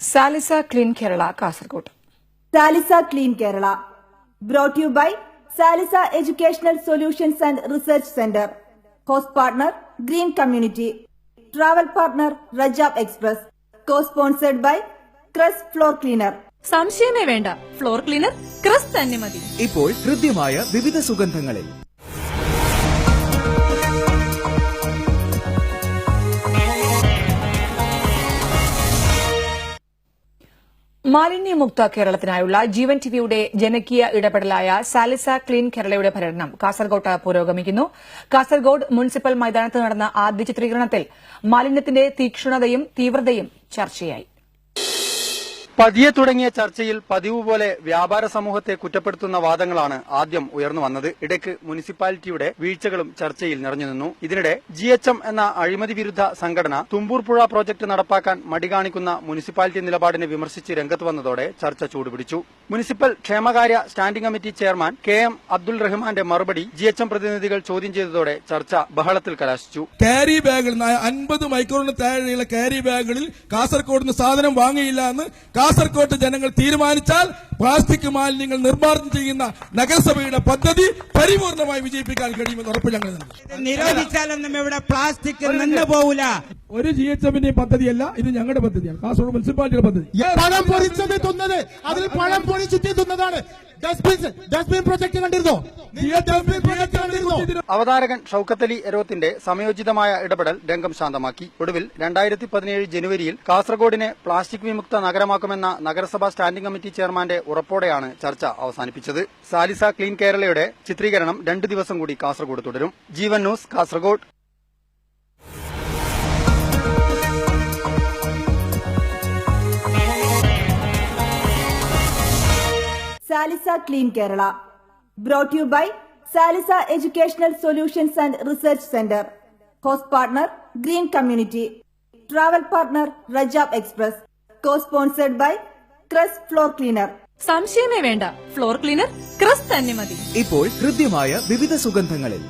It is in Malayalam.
സാലിസ clean Kerala Kasaragod. Salisa clean Kerala brought you by Salisa educational solutions and research centre. Host partner green community. Travel partner Rajab express. Co-sponsored by ക്രസ് ഫ്ലോർ ക്ലീനർ. സംശയമേ വേണ്ട, ഫ്ലോർ ക്ലീനർ ക്രസ് തന്നെ മതി. ഇപ്പോൾ ഹൃദ്യമായ വിവിധ സുഗന്ധങ്ങളിൽ. മാലിന്യമുക്ത കേരളത്തിനായുള്ള ജീവൻ ടിവിയുടെ ജനകീയ ഇടപെടലായ സാലിസ ക്ലീൻ കേരളയുടെ പര്യടനം കാസർഗോഡ് പുരോഗമിക്കുന്നു. കാസർഗോഡ് മുനിസിപ്പൽ മൈതാനത്ത് നടന്ന ആദ്യ ചിത്രീകരണത്തിൽ മാലിന്യത്തിന്റെ തീക്ഷ്ണതയും തീവ്രതയും ചർച്ചയായി. പതിയെ തുടങ്ങിയ ചർച്ചയിൽ പതിവ് പോലെ വ്യാപാര സമൂഹത്തെ കുറ്റപ്പെടുത്തുന്ന വാദങ്ങളാണ് ആദ്യം ഉയർന്നു വന്നത്. ഇടയ്ക്ക് മുനിസിപ്പാലിറ്റിയുടെ വീഴ്ചകളും ചർച്ചയിൽ നിറഞ്ഞുനിന്നു. ഇതിനിടെ GHM എന്ന അഴിമതി വിരുദ്ധ സംഘടന തുമ്പൂർ പുഴ പ്രോജക്ട് നടപ്പാക്കാൻ മടി കാണിക്കുന്ന മുനിസിപ്പാലിറ്റി നിലപാടിനെ വിമർശിച്ച് രംഗത്ത് വന്നതോടെ ചർച്ച ചൂടുപിടിച്ചു. മുനിസിപ്പൽ ക്ഷേമകാര്യ standing committee chairman KM Abdul റഹ്മാന്റെ മറുപടി GHM പ്രതിനിധികൾ ചോദ്യം ചെയ്തതോടെ ചർച്ച ബഹളത്തിൽ കലാശിച്ചു. ക്യാരി ബാഗുകൾ 50 മൈക്രോണിന് താഴെയുള്ള ക്യാരി ബാഗുകളിൽ കാസർഗോഡ് നിന്ന് സാധനം വാങ്ങിയില്ല എന്ന് കാസർകോട്ട് ജനങ്ങൾ തീരുമാനിച്ചാൽ പ്ലാസ്റ്റിക് മാലിന്യങ്ങൾ നിർമ്മാർജ്ജനം ചെയ്യുന്ന നഗരസഭയുടെ പദ്ധതി പരിപൂർണമായി വിജയിപ്പിക്കാൻ കഴിയുമെന്ന് ഉറപ്പ് ഞങ്ങൾ നൽകുന്നു. നിരോധിച്ചാലൊന്നും ഇവിടെ പ്ലാസ്റ്റിക് നിന്ന് പോകില്ല. ഒരു GHMന്റെ പദ്ധതിയല്ല, ഇത് ഞങ്ങളുടെ പദ്ധതിയാണ്, കാസർഗോഡ് മുനിസിപ്പാലിറ്റിയുടെ പദ്ധതി. പഴം പൊടിച്ചത് തിന്നത്, അതിൽ പഴം പൊടിച്ചിട്ട് തിന്നതാണ്. ഡസ്റ്റ്ബിൻ പ്രൊജക്ട് കണ്ടിരുന്നോ? അവതാരകൻ ഷൌക്കത്ത് അലി എരോത്തിന്റെ സമയോചിതമായ ഇടപെടൽ രംഗം ശാന്തമാക്കി. ഒടുവിൽ 2017 ജനുവരിയിൽ കാസർഗോഡിനെ പ്ലാസ്റ്റിക് വിമുക്ത നഗരമാക്കുമെന്ന നഗരസഭാ സ്റ്റാൻഡിംഗ് കമ്മിറ്റി ചെയർമാന്റെ ഉറപ്പോടെയാണ് ചർച്ച അവസാനിപ്പിച്ചത്. സാലിസ ക്ലീൻ കേരളയുടെ ചിത്രീകരണം 2 ദിവസം കൂടി കാസർഗോഡ് തുടരും. Jeevan news, Kasaragod. Salisa clean Kerala brought you by Salisa educational solutions and research centre. Host partner green community. Travel partner Rajab express. Co-sponsored by ക്രസ് ഫ്ലോർ ക്ലീനർ. സംശയമേ വേണ്ട, ഫ്ലോർ ക്ലീനർ ക്രസ് തന്നെ മതി. ഇപ്പോൾ ഹൃദ്യമായ വിവിധ സുഗന്ധങ്ങളിൽ.